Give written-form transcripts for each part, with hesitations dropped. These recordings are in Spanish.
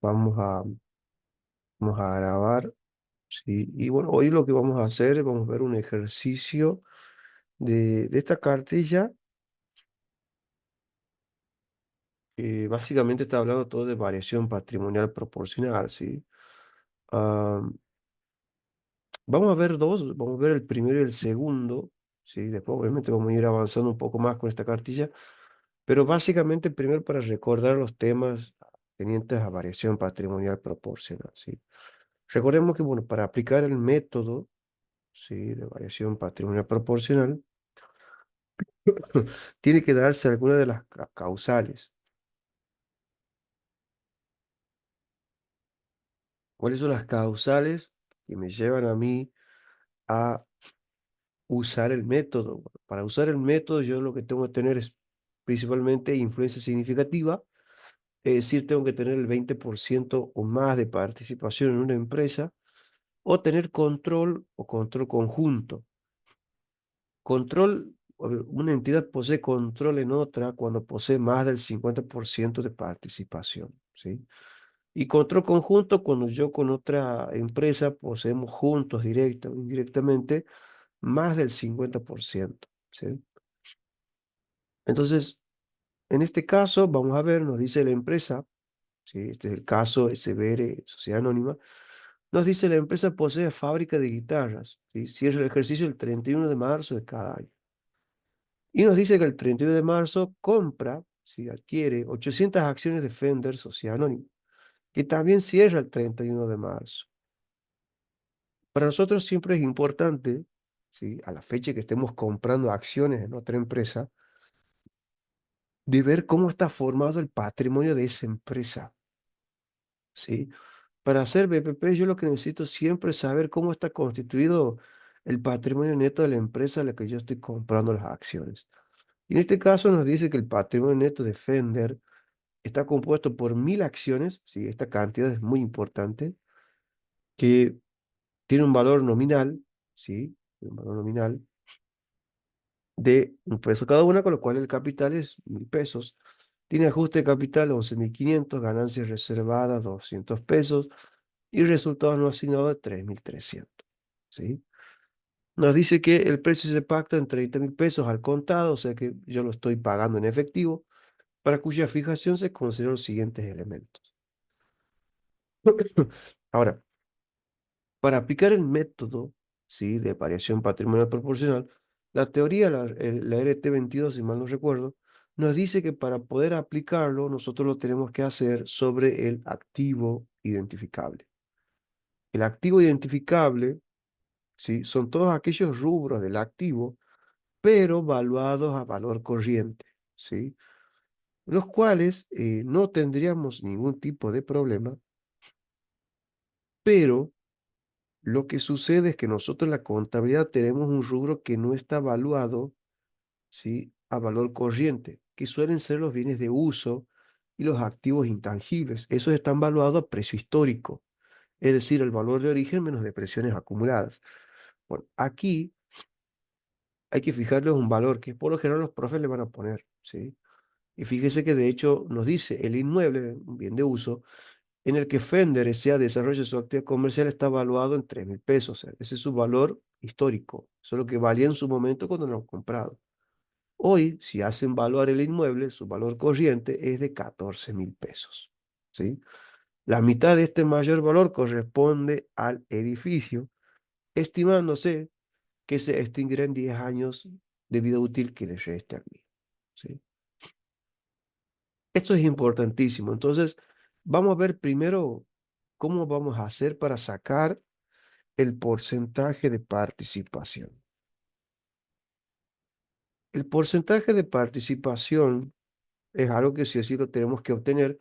Vamos a, vamos a grabar, ¿sí? Y bueno, hoy lo que vamos a hacer, vamos a ver un ejercicio de esta cartilla, que básicamente está hablando todo de variación patrimonial proporcional, ¿sí? Ah, vamos a ver dos, vamos a ver el primero y el segundo, ¿sí? Después obviamente vamos a ir avanzando un poco más con esta cartilla, pero básicamente primero para recordar los temas tenientes a variación patrimonial proporcional, ¿sí? Recordemos que, bueno, para aplicar el método, ¿sí? De variación patrimonial proporcional, tiene que darse alguna de las causales. ¿Cuáles son las causales que me llevan a mí a usar el método? Bueno, para usar el método yo lo que tengo que tener es principalmente influencia significativa, es decir, tengo que tener el 20% o más de participación en una empresa o tener control o control conjunto. Control, a ver, una entidad posee control en otra cuando posee más del 50% de participación, ¿sí? Y control conjunto cuando yo con otra empresa poseemos juntos, directa o indirectamente, más del 50%, ¿sí? Entonces, en este caso, vamos a ver, nos dice la empresa, ¿sí? Este es el caso SBR, Sociedad Anónima, nos dice la empresa posee fábrica de guitarras, ¿sí? Cierra el ejercicio el 31 de marzo de cada año. Y nos dice que el 31 de marzo compra, si adquiere 800 acciones de Fender, Sociedad Anónima, que también cierra el 31 de marzo. Para nosotros siempre es importante, ¿sí? A la fecha que estemos comprando acciones en otra empresa, de ver cómo está formado el patrimonio de esa empresa, ¿sí? Para hacer BPP, yo lo que necesito siempre es saber cómo está constituido el patrimonio neto de la empresa a la que yo estoy comprando las acciones. Y en este caso nos dice que el patrimonio neto de Fender está compuesto por 1000 acciones, ¿sí? Esta cantidad es muy importante, que tiene un valor nominal, ¿sí? Un valor nominal de 1 peso cada una, con lo cual el capital es 1000 pesos. Tiene ajuste de capital 11.500, ganancias reservadas 200 pesos y resultados no asignados de 3.300, ¿sí? Nos dice que el precio se pacta en 30.000 pesos al contado, o sea que yo lo estoy pagando en efectivo, para cuya fijación se consideran los siguientes elementos. Ahora, para aplicar el método, ¿sí? De variación patrimonial proporcional, la teoría, la RT22, si mal no recuerdo, nos dice que para poder aplicarlo, nosotros lo tenemos que hacer sobre el activo identificable. El activo identificable, ¿sí? Son todos aquellos rubros del activo, pero valuados a valor corriente, ¿sí? Los cuales no tendríamos ningún tipo de problema, pero lo que sucede es que nosotros en la contabilidad tenemos un rubro que no está valuado, ¿sí? A valor corriente, que suelen ser los bienes de uso y los activos intangibles. Esos están valuados a precio histórico, es decir, el valor de origen menos depresiones acumuladas. Bueno, aquí hay que fijarles un valor que por lo general los profes le van a poner, ¿sí? Y fíjese que de hecho nos dice el inmueble, un bien de uso, en el que Fender S.A. desarrolla su actividad comercial está valuado en 3.000 pesos. O sea, ese es su valor histórico. Eso es lo que valía en su momento cuando lo han comprado. Hoy, si hacen valuar el inmueble, su valor corriente es de 14.000 pesos, ¿sí? La mitad de este mayor valor corresponde al edificio, estimándose que se extinguirá en 10 años de vida útil que le reste al mismo, ¿sí? Esto es importantísimo. Entonces, vamos a ver primero cómo vamos a hacer para sacar el porcentaje de participación. El porcentaje de participación es algo que sí o sí lo tenemos que obtener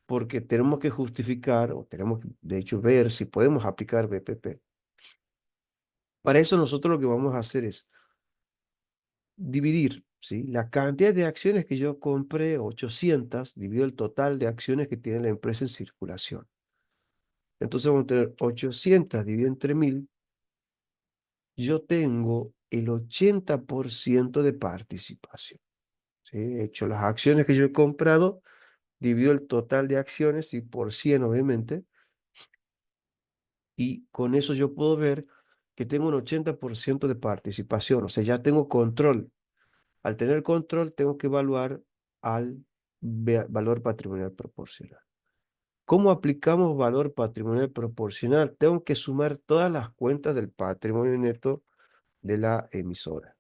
porque tenemos que justificar o tenemos que, de hecho, ver si podemos aplicar BPP. Para eso nosotros lo que vamos a hacer es dividir, ¿sí? La cantidad de acciones que yo compré, 800, dividido el total de acciones que tiene la empresa en circulación. Entonces vamos a tener 800 dividido entre 1000. Yo tengo el 80% de participación, ¿sí? He hecho las acciones que yo he comprado, divido el total de acciones y por 100 obviamente, y con eso yo puedo ver que tengo un 80% de participación, o sea, ya tengo control. Al tener control, tengo que evaluar al valor patrimonial proporcional. ¿Cómo aplicamos valor patrimonial proporcional? Tengo que sumar todas las cuentas del patrimonio neto de la emisora.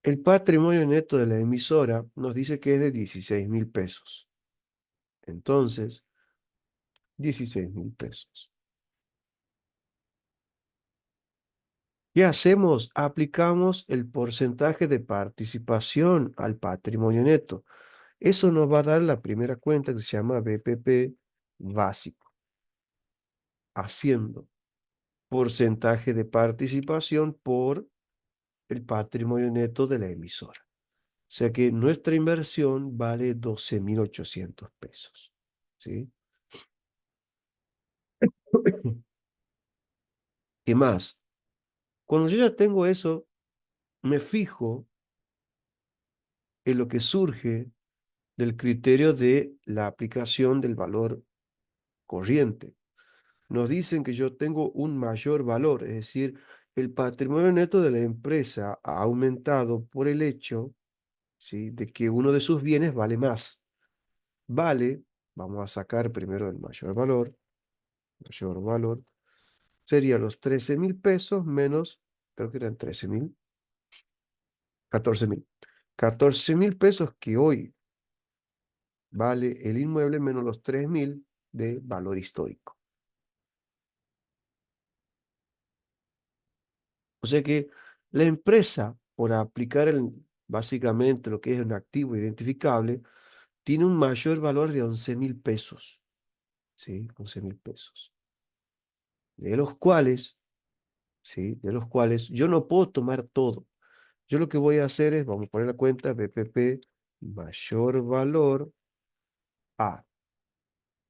El patrimonio neto de la emisora nos dice que es de 16.000 pesos. Entonces, 16.000 pesos. ¿Qué hacemos? Aplicamos el porcentaje de participación al patrimonio neto. Eso nos va a dar la primera cuenta que se llama BPP básico, haciendo porcentaje de participación por el patrimonio neto de la emisora. O sea que nuestra inversión vale 12.800 pesos. ¿Sí? ¿Qué más? Cuando yo ya tengo eso, me fijo en lo que surge del criterio de la aplicación del valor corriente. Nos dicen que yo tengo un mayor valor, es decir, el patrimonio neto de la empresa ha aumentado por el hecho, ¿sí?, de que uno de sus bienes vale más. Vale, vamos a sacar primero el mayor valor, serían los 13.000 pesos menos, creo que eran 13.000, 14.000. 14.000 pesos que hoy vale el inmueble menos los 3.000 de valor histórico. O sea que la empresa, por aplicar básicamente lo que es un activo identificable, tiene un mayor valor de 11.000 pesos, ¿sí? 11.000 pesos. De los cuales, ¿sí? De los cuales yo no puedo tomar todo. Yo lo que voy a hacer es, vamos a poner la cuenta BPP mayor valor a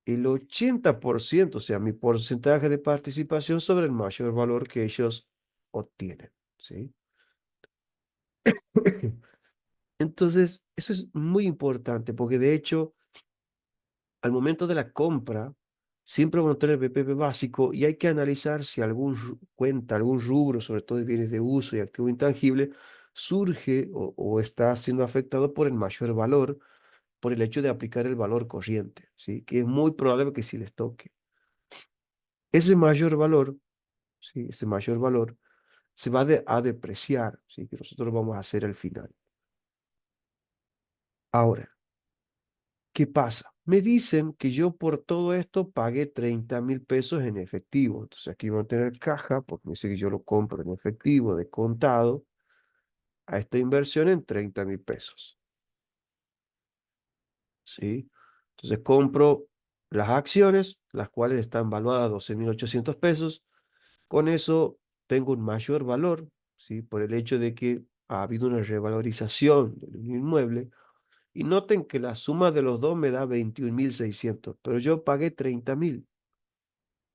el 80%, o sea, mi porcentaje de participación sobre el mayor valor que ellos obtienen, ¿sí? Entonces, eso es muy importante porque de hecho, al momento de la compra, siempre vamos a tener BPP básico y hay que analizar si algún rubro, sobre todo de bienes de uso y activo intangible, surge o está siendo afectado por el mayor valor, por el hecho de aplicar el valor corriente, ¿sí? Que es muy probable que sí les toque. Ese mayor valor, ¿sí? Ese mayor valor se va a depreciar, ¿sí? Que nosotros lo vamos a hacer al final. Ahora, ¿qué pasa? Me dicen que yo por todo esto pagué 30.000 pesos en efectivo. Entonces aquí voy a tener caja, porque me dice que yo lo compro en efectivo, de contado, a esta inversión en 30.000 pesos. ¿Sí? Entonces compro las acciones, las cuales están valuadas a 12.800 pesos. Con eso tengo un mayor valor, ¿sí? Por el hecho de que ha habido una revalorización del inmueble. Y noten que la suma de los dos me da 21.600, pero yo pagué 30.000.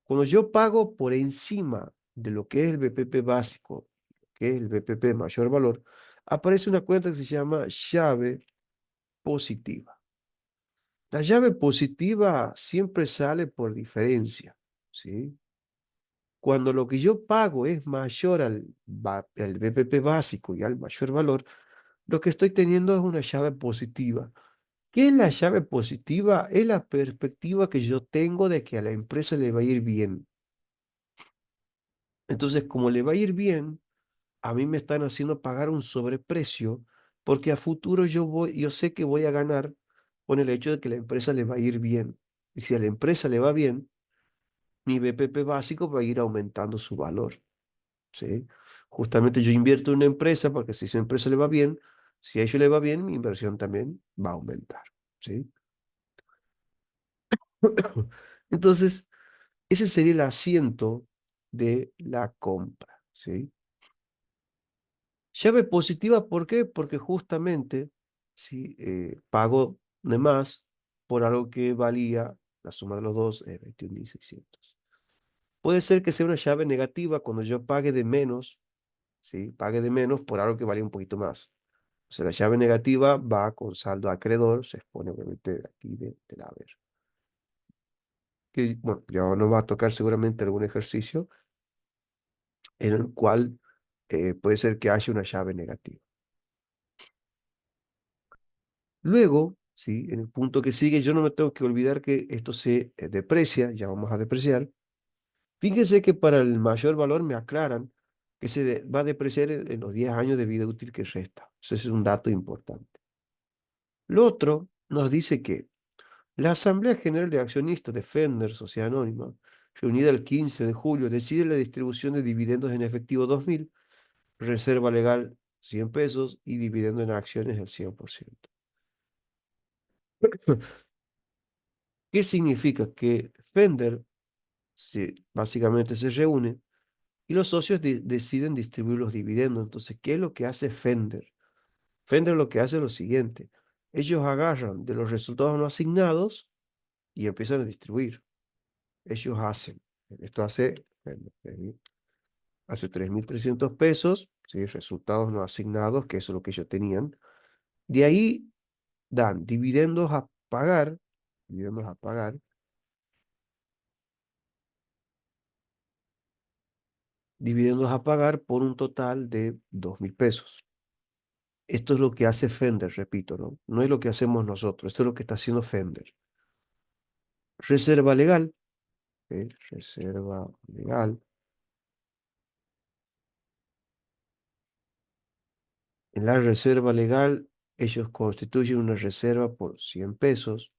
Cuando yo pago por encima de lo que es el BPP básico, que es el BPP mayor valor, aparece una cuenta que se llama llave positiva. La llave positiva siempre sale por diferencia, ¿sí? Cuando lo que yo pago es mayor al BPP básico y al mayor valor, lo que estoy teniendo es una llave positiva. ¿Qué es la llave positiva? Es la perspectiva que yo tengo de que a la empresa le va a ir bien. Entonces, como le va a ir bien, a mí me están haciendo pagar un sobreprecio porque a futuro yo sé que voy a ganar con el hecho de que la empresa le va a ir bien. Y si a la empresa le va bien, mi BPP básico va a ir aumentando su valor, ¿sí? Justamente yo invierto en una empresa porque si esa empresa le va bien, si a ellos le va bien, mi inversión también va a aumentar, ¿sí? Entonces, ese sería el asiento de la compra, ¿sí? Llave positiva, ¿por qué? Porque justamente, ¿sí? Pago de más por algo que valía, la suma de los dos es 21.600. Puede ser que sea una llave negativa cuando yo pague de menos, ¿sí? Pague de menos por algo que valía un poquito más. O sea, la llave negativa va con saldo acreedor, se expone obviamente de aquí del haber. Que, bueno, ya nos va a tocar seguramente algún ejercicio en el cual puede ser que haya una llave negativa. Luego, ¿sí? En el punto que sigue, yo no me tengo que olvidar que esto se deprecia, ya vamos a depreciar. Fíjense que para el mayor valor me aclaran que va a depreciar en los 10 años de vida útil que resta. Eso es un dato importante. Lo otro nos dice que la Asamblea General de Accionistas de Fender, Sociedad Anónima, reunida el 15 de julio, decide la distribución de dividendos en efectivo 2.000, reserva legal 100 pesos y dividendo en acciones el 100%. ¿Qué significa? Que Fender básicamente se reúne y los socios deciden distribuir los dividendos. Entonces, ¿qué es lo que hace Fender? Fender lo que hace es lo siguiente. Ellos agarran de los resultados no asignados y empiezan a distribuir. Ellos hacen, esto hace, Fender, hace 3.300 pesos, ¿sí? Resultados no asignados, que eso es lo que ellos tenían. De ahí dan dividendos a pagar, dividendos a pagar por un total de 2.000 pesos. Esto es lo que hace Fender, repito, ¿no? No es lo que hacemos nosotros, esto es lo que está haciendo Fender. Reserva legal, ¿ok? Reserva legal. En la reserva legal, ellos constituyen una reserva por 100 pesos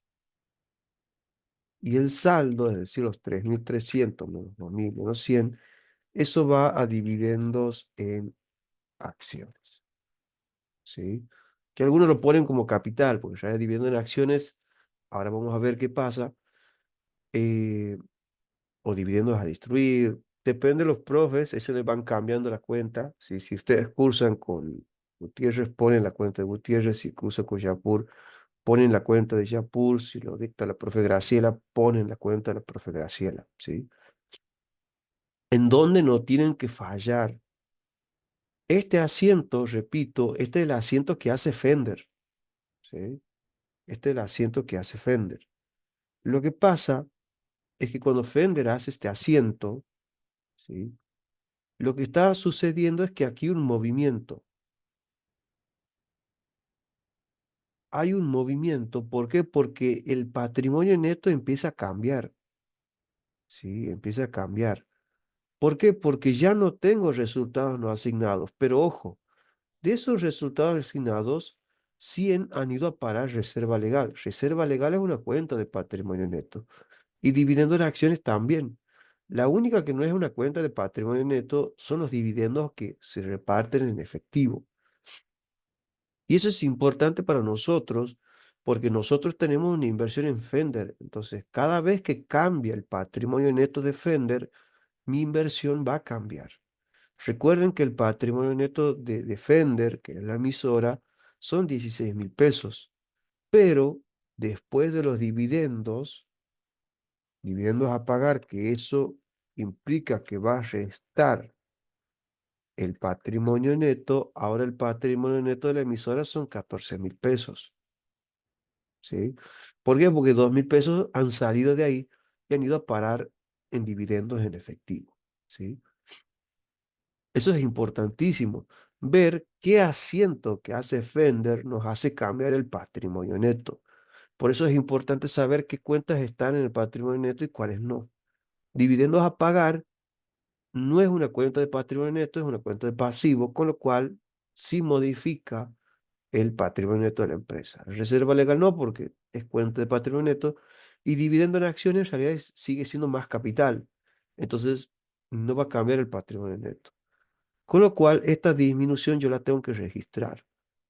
y el saldo, es decir, los 3.300 menos 2.000 menos 100, eso va a dividendos en acciones, ¿sí? Que algunos lo ponen como capital, porque ya es dividendo en acciones. Ahora vamos a ver qué pasa. eh, o dividendos a distribuir. Depende de los profes, eso les van cambiando la cuenta. Si ustedes cursan con Gutiérrez, ponen la cuenta de Gutiérrez. Si cursan con Yapur, ponen la cuenta de Yapur. Si lo dicta la profe Graciela, ponen la cuenta de la profe Graciela, ¿sí? En donde no tienen que fallar. Este asiento, repito, este es el asiento que hace Fender, ¿sí? Este es el asiento que hace Fender. Lo que pasa es que cuando Fender hace este asiento, ¿sí? Lo que está sucediendo es que aquí un movimiento. Hay un movimiento. ¿Por qué? Porque el patrimonio neto empieza a cambiar. Sí, empieza a cambiar. ¿Por qué? Porque ya no tengo resultados no asignados. Pero ojo, de esos resultados asignados, 100 han ido a parar reserva legal. Reserva legal es una cuenta de patrimonio neto. Y dividendo en acciones también. La única que no es una cuenta de patrimonio neto son los dividendos que se reparten en efectivo. Y eso es importante para nosotros porque nosotros tenemos una inversión en Fender. Entonces, cada vez que cambia el patrimonio neto de Fender, mi inversión va a cambiar. Recuerden que el patrimonio neto de Fender, que es la emisora, son 16.000 pesos. Pero después de los dividendos a pagar, que eso implica que va a restar el patrimonio neto, ahora el patrimonio neto de la emisora son 14.000 pesos. ¿Sí? ¿Por qué? Porque 2.000 pesos han salido de ahí y han ido a parar en dividendos en efectivo. ¿Sí? Eso es importantísimo. Ver qué asiento que hace Fender nos hace cambiar el patrimonio neto. Por eso es importante saber qué cuentas están en el patrimonio neto y cuáles no. Dividendos a pagar no es una cuenta de patrimonio neto, es una cuenta de pasivo, con lo cual sí modifica el patrimonio neto de la empresa. Reserva legal no, porque es cuenta de patrimonio neto, y dividendo en acciones en realidad sigue siendo más capital. Entonces, no va a cambiar el patrimonio neto. Con lo cual, esta disminución yo la tengo que registrar.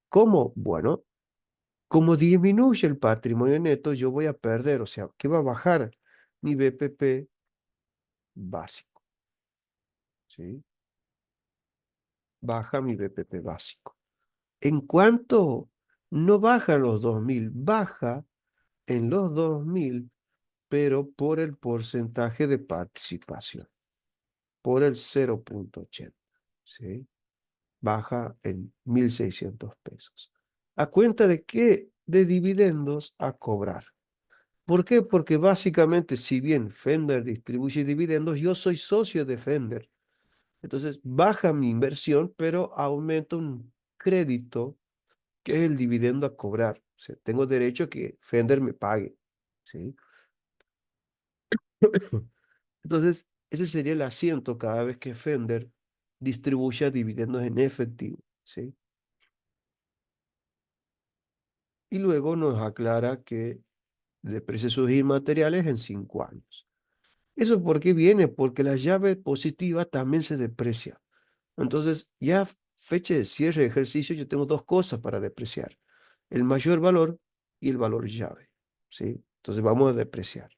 ¿Cómo? Bueno, como disminuye el patrimonio neto, yo voy a perder, o sea, que va a bajar mi BPP básico, ¿sí? Baja mi BPP básico. ¿En cuánto? No baja en los 2.000, baja en los 2.000 pero por el porcentaje de participación, por el 0,80, ¿sí? Baja en 1.600 pesos. ¿A cuenta de qué? De dividendos a cobrar. ¿Por qué? Porque básicamente, si bien Fender distribuye dividendos, yo soy socio de Fender. Entonces, baja mi inversión, pero aumenta un crédito que es el dividendo a cobrar. O sea, tengo derecho a que Fender me pague, ¿sí? Entonces, ese sería el asiento cada vez que Fender distribuya dividendos en efectivo, ¿sí? Y luego nos aclara que deprecia sus inmateriales en 5 años. ¿Eso por qué viene? Porque la llave positiva también se deprecia. Entonces, ya fecha de cierre de ejercicio, yo tengo dos cosas para depreciar. El mayor valor y el valor llave, ¿sí? Entonces vamos a depreciar.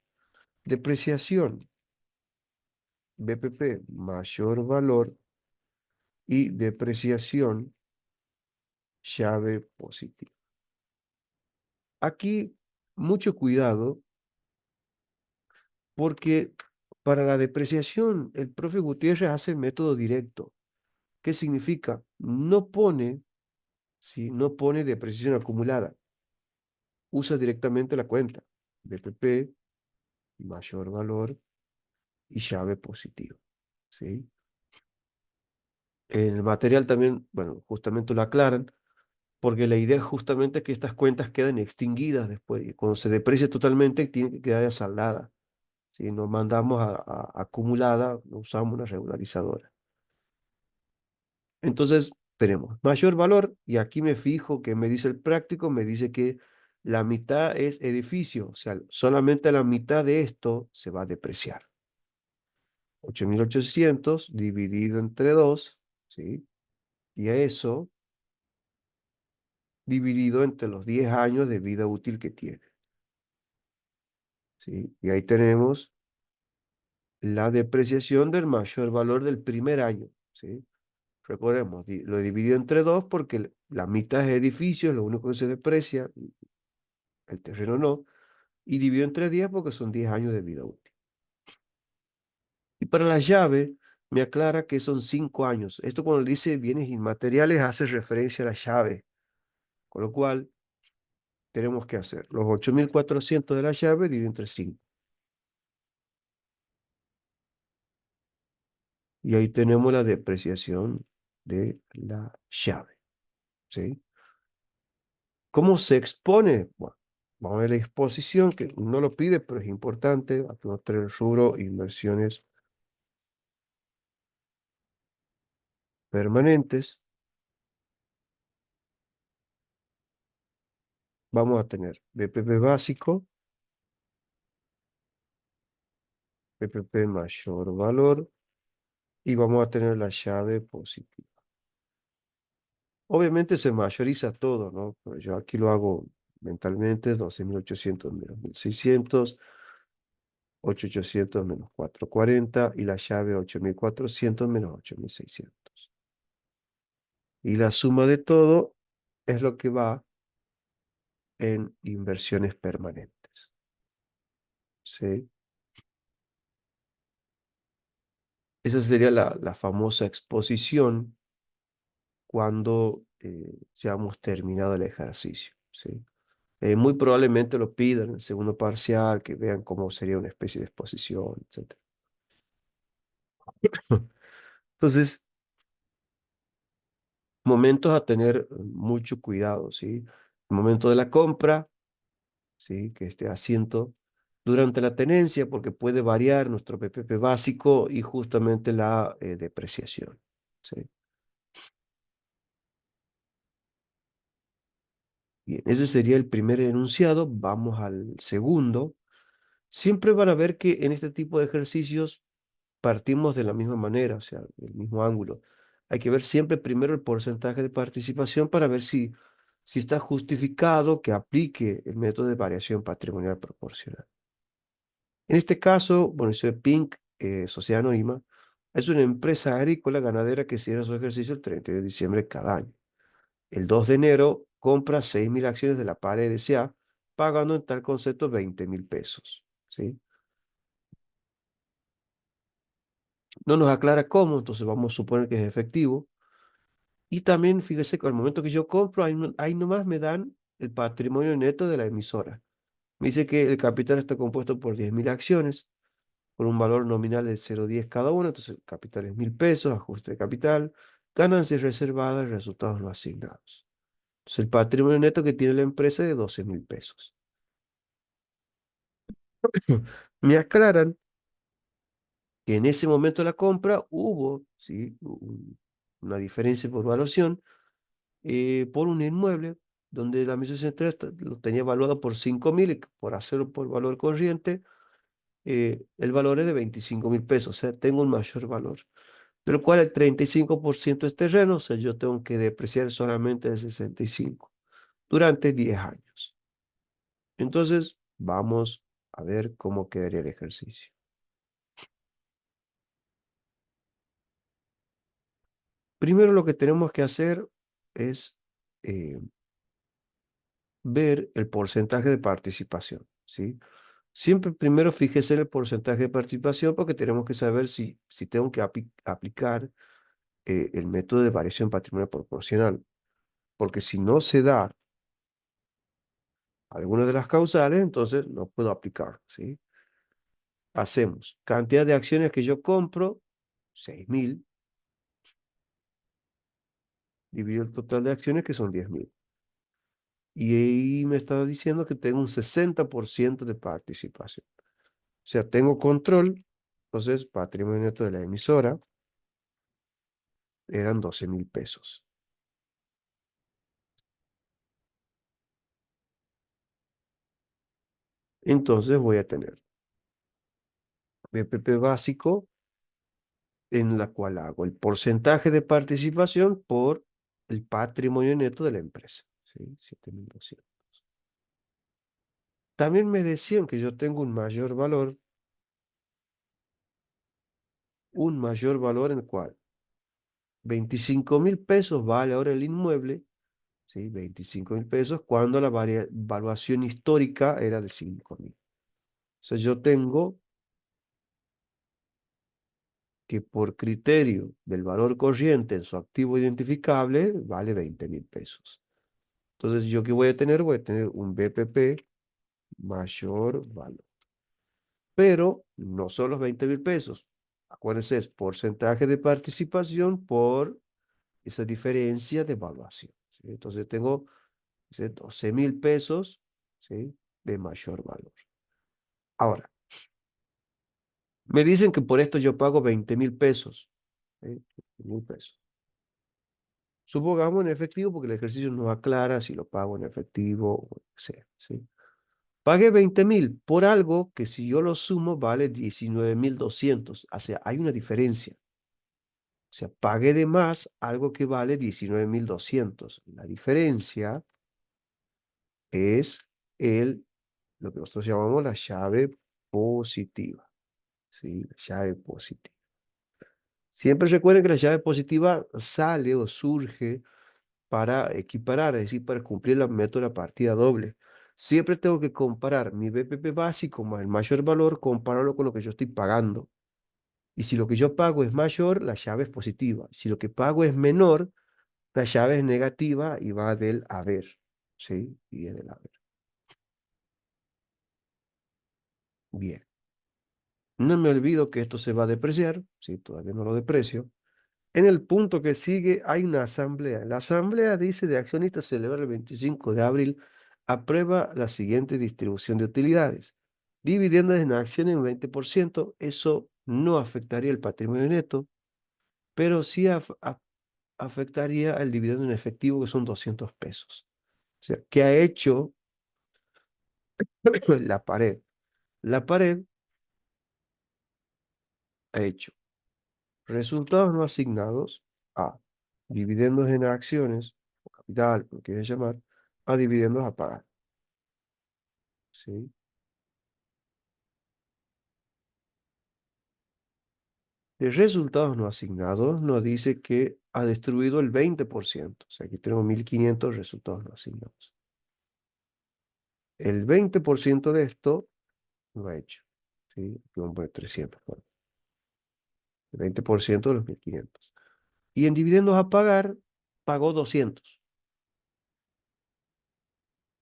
Depreciación, BPP, mayor valor y depreciación, llave positiva. Aquí, mucho cuidado porque para la depreciación, el profe Gutiérrez hace método directo. ¿Qué significa? No pone, ¿sí? No pone depreciación acumulada. Usa directamente la cuenta. BPP, mayor valor y llave positiva, ¿sí? En el material también, bueno, justamente lo aclaran, porque la idea justamente es que estas cuentas queden extinguidas después. Y cuando se deprecia totalmente, tiene que quedar ya saldada. Si nos mandamos a acumulada, no usamos una regularizadora. Entonces, tenemos mayor valor, y aquí me fijo que me dice el práctico, me dice que la mitad es edificio, o sea, solamente la mitad de esto se va a depreciar. 8.800 dividido entre 2, ¿sí? Y a eso dividido entre los 10 años de vida útil que tiene, ¿sí? Y ahí tenemos la depreciación del mayor valor del primer año, ¿sí? Recordemos, lo he dividido entre 2 porque la mitad es edificio, lo único que se deprecia, el terreno no, y dividido entre 10 porque son 10 años de vida útil. Y para la llave, me aclara que son 5 años. Esto cuando dice bienes inmateriales hace referencia a la llave, con lo cual tenemos que hacer los 8.400 de la llave dividido entre 5. Y ahí tenemos la depreciación de la llave, ¿sí? ¿Cómo se expone? Bueno, vamos a ver la exposición, que no lo pide, pero es importante. Aquí vamos a tener el rubro inversiones permanentes. Vamos a tener BPP básico, BPP mayor valor, y vamos a tener la llave positiva. Obviamente se mayoriza todo, ¿no? Pero yo aquí lo hago mentalmente: 12.800 menos 1.600, 8.800 menos 440, y la llave 8.400 menos 8.600. Y la suma de todo es lo que va en inversiones permanentes, ¿sí? Esa sería la famosa exposición cuando ya hemos terminado el ejercicio, ¿sí? Muy probablemente lo pidan en el segundo parcial, que vean cómo sería una especie de exposición, etcétera. Entonces, momentos a tener mucho cuidado, ¿sí? El momento de la compra, ¿sí? Que esté asiento durante la tenencia, porque puede variar nuestro PPP básico y justamente la depreciación, ¿sí? Bien, ese sería el primer enunciado. Vamos al segundo. Siempre van a ver que en este tipo de ejercicios partimos de la misma manera, o sea, del mismo ángulo. Hay que ver siempre primero el porcentaje de participación para ver si está justificado que aplique el método de variación patrimonial proporcional. En este caso, bueno, eso es Pink, Sociedad Anónima, es una empresa agrícola ganadera que cierra su ejercicio el 30 de diciembre de cada año. El 2 de enero compra 6.000 acciones de la Pared S.A., pagando en tal concepto 20.000 pesos, ¿sí? No nos aclara cómo, entonces vamos a suponer que es efectivo. Y también, fíjese que al momento que yo compro, ahí nomás me dan el patrimonio neto de la emisora. Me dice que el capital está compuesto por 10.000 acciones, por un valor nominal de 0,10 cada una, entonces el capital es 1.000 pesos, ajuste de capital, ganancias reservadas, resultados no asignados. Entonces el patrimonio neto que tiene la empresa es de 12.000 pesos. Me aclaran que en ese momento de la compra hubo, ¿sí? Una diferencia por valuación por un inmueble donde la mesa central lo tenía evaluado por 5.000 y por hacerlo por valor corriente, el valor es de 25.000 pesos, o sea, tengo un mayor valor, de lo cual el 35% es terreno, o sea, yo tengo que depreciar solamente el 65 durante 10 años. Entonces, vamos a ver cómo quedaría el ejercicio. Primero lo que tenemos que hacer es eh, ver el porcentaje de participación, ¿sí? Siempre primero fíjese en el porcentaje de participación porque tenemos que saber si tengo que aplicar el método de variación patrimonial proporcional. Porque si no se da alguna de las causales, entonces no puedo aplicar, ¿sí? Hacemos cantidad de acciones que yo compro, 6.000, dividido el total de acciones que son 10.000. Y ahí me está diciendo que tengo un 60% de participación. O sea, tengo control, entonces patrimonio neto de la emisora eran 12.000 pesos. Entonces voy a tener BPP básico, en la cual hago el porcentaje de participación por el patrimonio neto de la empresa, ¿sí? 7.200. También me decían que yo tengo un mayor valor en el cual 25.000 pesos vale ahora el inmueble, ¿sí? 25.000 pesos, cuando la valuación histórica era de 5.000. O sea, yo tengo que por criterio del valor corriente en su activo identificable vale 20.000 pesos. Entonces, ¿yo qué voy a tener? Voy a tener un BPP mayor valor. Pero no son los 20.000 pesos. Acuérdense, es porcentaje de participación por esa diferencia de evaluación, ¿sí? Entonces, tengo, ¿sí?, 12.000 pesos, ¿sí?, de mayor valor. Ahora, me dicen que por esto yo pago 20.000 pesos, ¿sí? 20.000 pesos. Supongamos en efectivo porque el ejercicio no aclara si lo pago en efectivo o lo que sea, ¿sí? Pagué 20.000 por algo que si yo lo sumo vale 19.200. O sea, hay una diferencia. O sea, pagué de más algo que vale 19.200. La diferencia es lo que nosotros llamamos la llave positiva, ¿sí? La llave positiva. Siempre recuerden que la llave positiva sale o surge para equiparar, es decir, para cumplir la método de la partida doble. Siempre tengo que comparar mi BPP básico más el mayor valor, compararlo con lo que yo estoy pagando. Y si lo que yo pago es mayor, la llave es positiva. Si lo que pago es menor, la llave es negativa y va del haber. ¿Sí? Y es del haber. Bien. No me olvido que esto se va a depreciar. Sí, todavía no lo deprecio. En el punto que sigue hay una asamblea. La asamblea dice de accionistas celebrar el 25 de abril, aprueba la siguiente distribución de utilidades. Dividendos en acciones en 20%, eso no afectaría el patrimonio neto, pero sí afectaría el dividendo en efectivo, que son 200 pesos. O sea, ¿qué ha hecho la pared? La pared ha hecho resultados no asignados a dividendos en acciones, o capital, como quieras llamar, a dividendos a pagar. ¿Sí? De resultados no asignados nos dice que ha destruido el 20%. O sea, aquí tenemos 1.500 resultados no asignados. El 20% de esto lo ha hecho. ¿Sí? Vamos a poner 300. Bueno, el 20% de los 1.500. Y en dividendos a pagar pagó 200.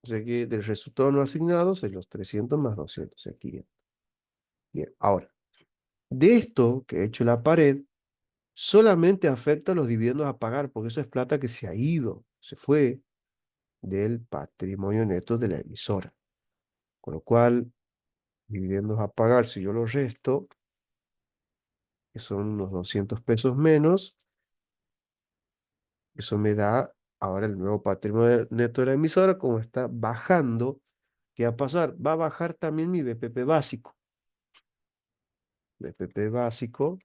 O sea que del resultado no asignado es los 300 más 200, o sea, 500. Bien, ahora, de esto que ha hecho la pared, solamente afecta a los dividendos a pagar, porque eso es plata que se ha ido, se fue del patrimonio neto de la emisora. Con lo cual, dividendos a pagar, si yo los resto, que son unos 200 pesos menos, eso me da ahora el nuevo patrimonio neto de la emisora, como está bajando. ¿Qué va a pasar? Va a bajar también mi BPP básico. BPP básico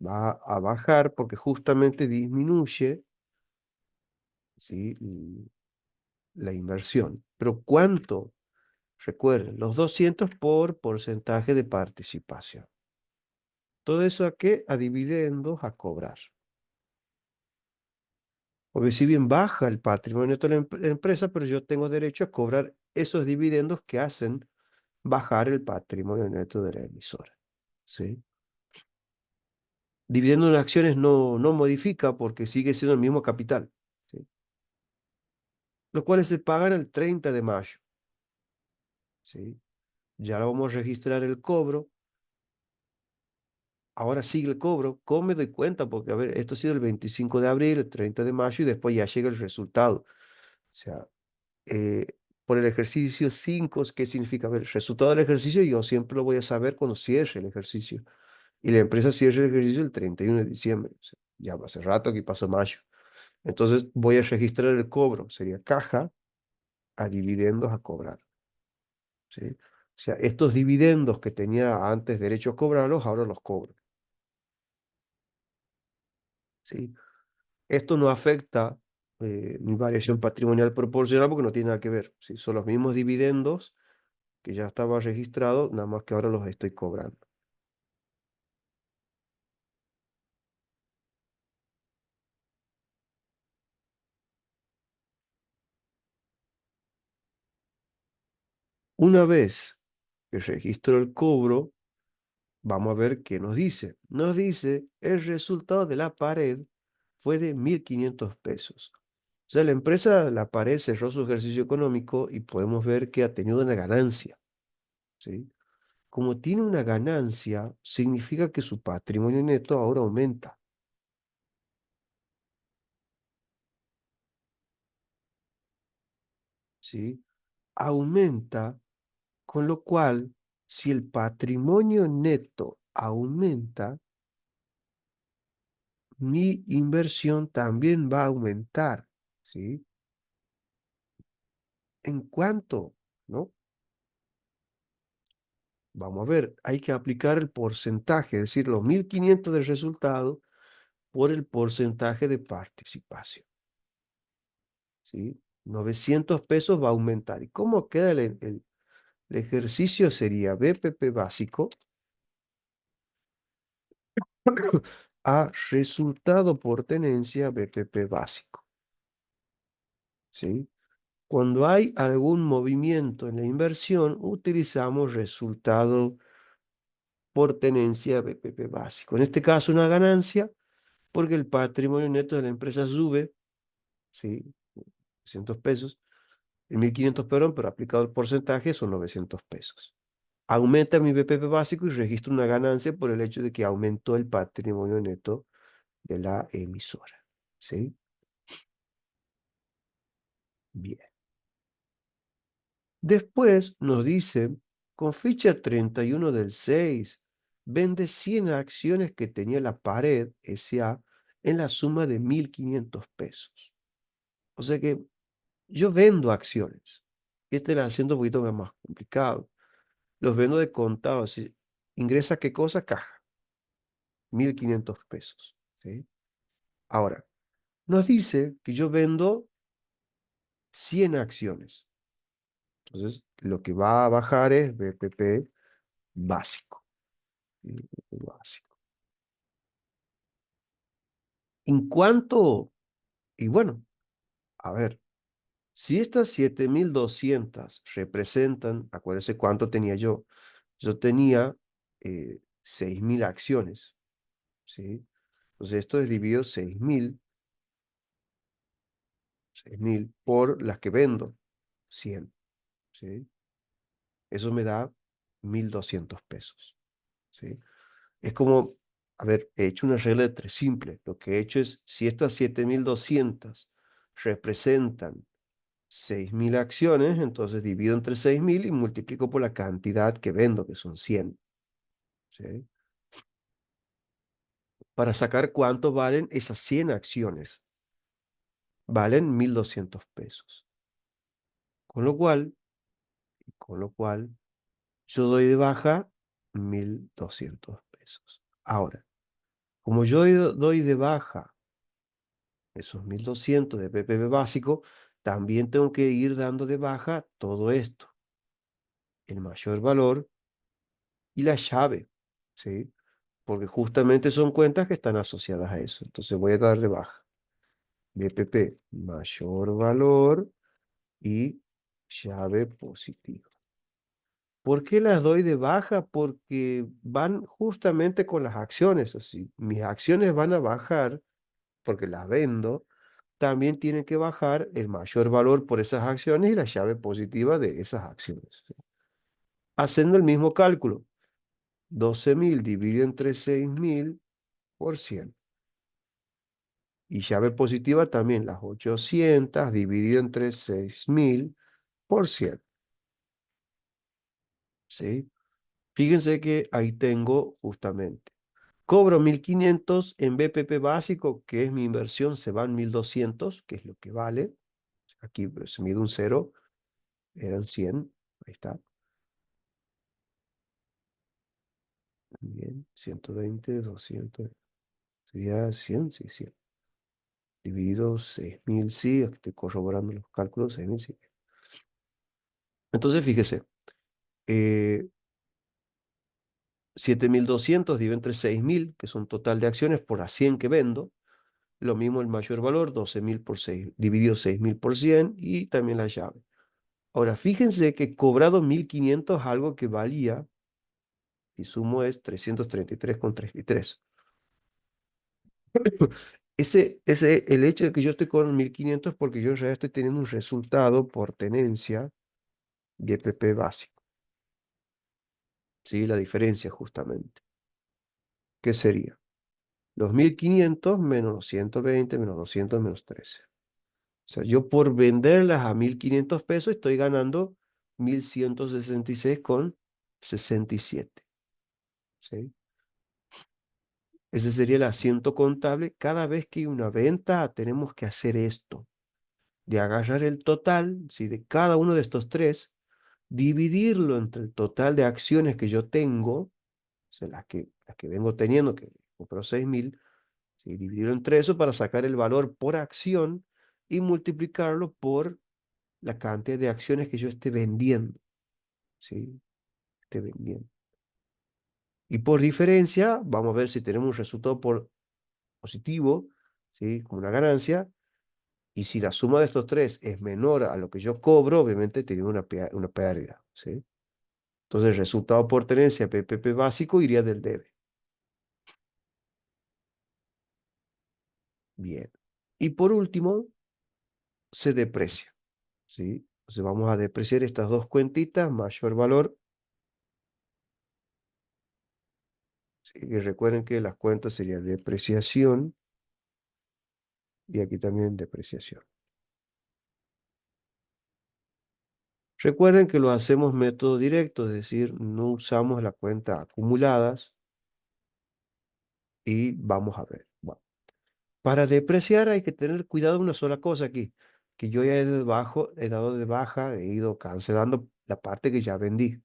va a bajar porque justamente disminuye, ¿sí? La inversión. Pero ¿cuánto? Recuerden, los 200 por porcentaje de participación. Todo eso a qué? A dividendos a cobrar. Porque si bien baja el patrimonio neto de la empresa, pero yo tengo derecho a cobrar esos dividendos que hacen bajar el patrimonio neto de la emisora. ¿Sí? Dividendo en acciones no modifica porque sigue siendo el mismo capital. ¿Sí? Los cuales se pagan el 30 de mayo. ¿Sí? Ya lo vamos a registrar el cobro. Ahora sigue el cobro. ¿Cómo me doy cuenta? Porque, a ver, esto ha sido el 25 de abril, el 30 de mayo y después ya llega el resultado. O sea, eh, por el ejercicio 5, ¿qué significa? A ver, el resultado del ejercicio yo siempre lo voy a saber cuando cierre el ejercicio. Y la empresa cierra el ejercicio el 31 de diciembre. O sea, ya hace rato que pasó mayo. Entonces voy a registrar el cobro. Sería caja a dividendos a cobrar. ¿Sí? O sea, estos dividendos que tenía antes derecho a cobrarlos, ahora los cobro. ¿Sí? Esto no afecta mi variación patrimonial proporcional porque no tiene nada que ver. ¿Sí? Son los mismos dividendos que ya estaba registrado, nada más que ahora los estoy cobrando. Una vez que registro el cobro, vamos a ver qué nos dice. Nos dice el resultado de la pared fue de 1.500 pesos. O sea, la empresa, la pared, cerró su ejercicio económico y podemos ver que ha tenido una ganancia. ¿Sí? Como tiene una ganancia, significa que su patrimonio neto ahora aumenta. ¿Sí? Aumenta, con lo cual, si el patrimonio neto aumenta, mi inversión también va a aumentar. ¿Sí? ¿En cuánto? ¿No? Vamos a ver, hay que aplicar el porcentaje, es decir, los 1.500 del resultado por el porcentaje de participación. ¿Sí? 900 pesos va a aumentar. ¿Y cómo queda el ejercicio? Sería BPP básico a resultado por tenencia BPP básico. ¿Sí? Cuando hay algún movimiento en la inversión, utilizamos resultado por tenencia BPP básico. En este caso, una ganancia porque el patrimonio neto de la empresa sube, ¿sí? 900 pesos, en 1.500, perdón, pero aplicado el porcentaje son 900 pesos. Aumenta mi BPP básico y registro una ganancia por el hecho de que aumentó el patrimonio neto de la emisora. ¿Sí? Bien. Después nos dice, con fecha 31 del 6, vende 100 acciones que tenía la Pared S.A. en la suma de 1.500 pesos. O sea que yo vendo acciones. Este era haciendo un poquito más complicado. Los vendo de contado. Así, ¿ingresa qué cosa? Caja. 1.500 pesos. ¿Sí? Ahora, nos dice que yo vendo 100 acciones. Entonces, lo que va a bajar es BPP básico. ¿Sí? BPP básico. ¿En cuánto? Y bueno, a ver, si estas 7.200 representan, acuérdense cuánto tenía yo. Yo tenía 6.000 acciones. ¿Sí? Entonces esto es dividido 6.000. 6.000 por las que vendo, 100. ¿Sí? Eso me da 1.200 pesos. ¿Sí? Es como, a ver, he hecho una regla de tres simple. Lo que he hecho es, si estas 7.200 representan 6.000 acciones, entonces divido entre 6.000 y multiplico por la cantidad que vendo, que son 100. ¿Sí? Para sacar cuánto valen esas 100 acciones. Valen 1.200 pesos. Con lo cual, con lo cual, yo doy de baja 1.200 pesos. Ahora, como yo doy de baja esos 1.200 de PPP básico, también tengo que ir dando de baja todo esto, el mayor valor y la llave, ¿sí? Porque justamente son cuentas que están asociadas a eso. Entonces voy a dar de baja BPP mayor valor y llave positiva. ¿Por qué las doy de baja? Porque van justamente con las acciones. Así, mis acciones van a bajar porque las vendo. También tienen que bajar el mayor valor por esas acciones y la llave positiva de esas acciones. Haciendo el mismo cálculo, 12.000 dividido entre 6.000 por 100. Y llave positiva también, las 800 dividido entre 6.000 por 100. ¿Sí? Fíjense que ahí tengo justamente. Cobro 1.500 en BPP básico, que es mi inversión, se van 1.200, que es lo que vale. Aquí se mide un cero, eran 100. Ahí está. Bien, 120, 200, sería 100, sí, 100. Dividido 6.000, sí, aquí estoy corroborando los cálculos, 6.000, sí. Entonces, fíjese, eh, 7.200 dividido entre 6.000, que son total de acciones, por a 100 que vendo. Lo mismo el mayor valor, 12.000 por 6, dividido 6.000 por 100 y también la llave. Ahora, fíjense que cobrado 1.500 algo que valía, y sumo es 333,33. El hecho de que yo estoy con 1.500 porque yo ya estoy teniendo un resultado por tenencia de EPP básico. ¿Sí? La diferencia justamente. ¿Qué sería? Los 1.500 menos los 120 menos 200 menos 13. O sea, yo por venderlas a 1.500 pesos estoy ganando 1.166,67. ¿Sí? Ese sería el asiento contable. Cada vez que hay una venta tenemos que hacer esto, de agarrar el total, ¿sí? De cada uno de estos tres, dividirlo entre el total de acciones que yo tengo, o sea, las que vengo teniendo, que compro 6.000, ¿sí? Dividirlo entre eso para sacar el valor por acción y multiplicarlo por la cantidad de acciones que yo esté vendiendo, ¿sí? Esté vendiendo. Y por diferencia, vamos a ver si tenemos un resultado positivo, ¿sí? Como una ganancia. Y si la suma de estos tres es menor a lo que yo cobro, obviamente tengo una pérdida, ¿sí? Entonces el resultado por tenencia PPP básico iría del debe. Bien. Y por último, se deprecia, ¿sí? Entonces vamos a depreciar estas dos cuentitas, mayor valor. ¿Sí? Y recuerden que las cuentas serían depreciación y aquí también depreciación. Recuerden que lo hacemos método directo, es decir, no usamos la cuenta acumuladas y vamos a ver. Bueno, para depreciar hay que tener cuidado de una sola cosa aquí, que yo ya he dado de baja, he ido cancelando la parte que ya vendí.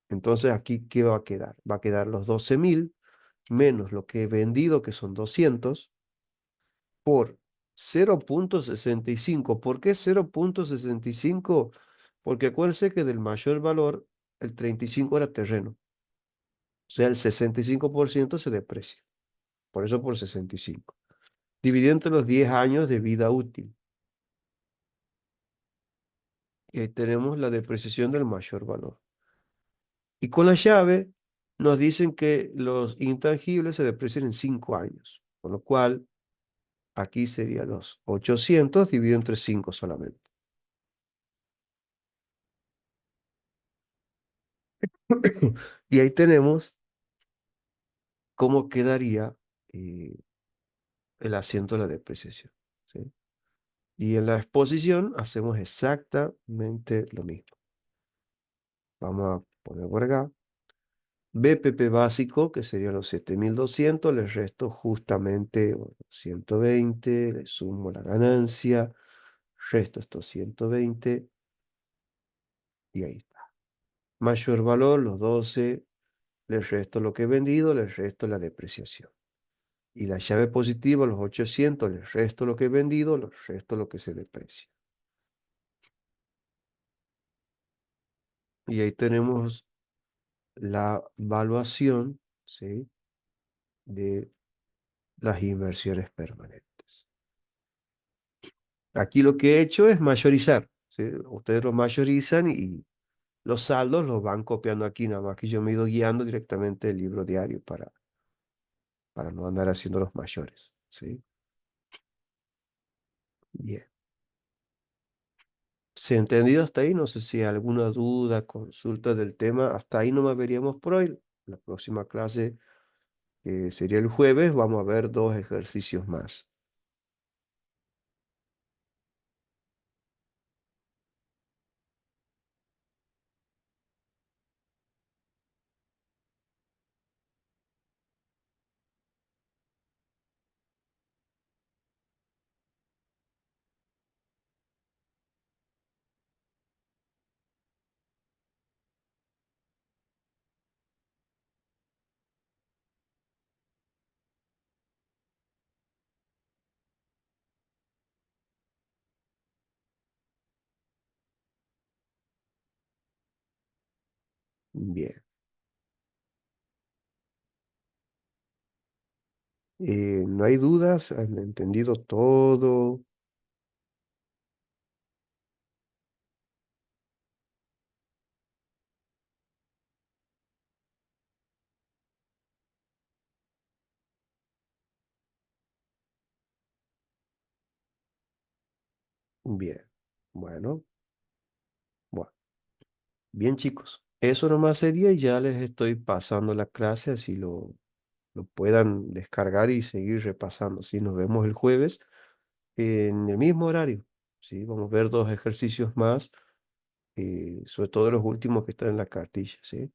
Entonces aquí, ¿qué va a quedar? Va a quedar los 12.000 menos lo que he vendido, que son 200, por 0,65. ¿Por qué 0,65? Porque acuérdense que del mayor valor, el 35 era terreno. O sea, el 65% se deprecia. Por eso por 65. Dividido entre los 10 años de vida útil. Y ahí tenemos la depreciación del mayor valor. Y con la llave nos dicen que los intangibles se deprecian en 5 años. Con lo cual, Aquí serían los 800 dividido entre 5 solamente. Y ahí tenemos cómo quedaría eh, el asiento de la depreciación. ¿Sí? Y en la exposición hacemos exactamente lo mismo. Vamos a poner por acá. BPP básico, que serían los 7.200, le resto justamente bueno, 120, le sumo la ganancia, resto estos 120 y ahí está. Mayor valor, los 12, le resto lo que he vendido, le resto la depreciación. Y la llave positiva, los 800, le resto lo que he vendido, le resto lo que se deprecia. Y ahí tenemos la valuación, ¿sí? De las inversiones permanentes. Aquí lo que he hecho es mayorizar, ¿sí? Ustedes lo mayorizan y los saldos los van copiando aquí, nada más que yo me he ido guiando directamente del libro diario para no andar haciendo los mayores, ¿sí? Bien. ¿Se ha entendido hasta ahí? No sé si hay alguna duda, consulta del tema. Hasta ahí no me veríamos por hoy. La próxima clase, que sería el jueves, vamos a ver dos ejercicios más. Bien. No hay dudas, han entendido todo. Bien. Bueno, bueno. Bien, chicos. Eso nomás sería y ya les estoy pasando la clase, así lo puedan descargar y seguir repasando. ¿Sí? Nos vemos el jueves en el mismo horario. ¿Sí? Vamos a ver dos ejercicios más, sobre todo los últimos que están en la cartilla. ¿Sí?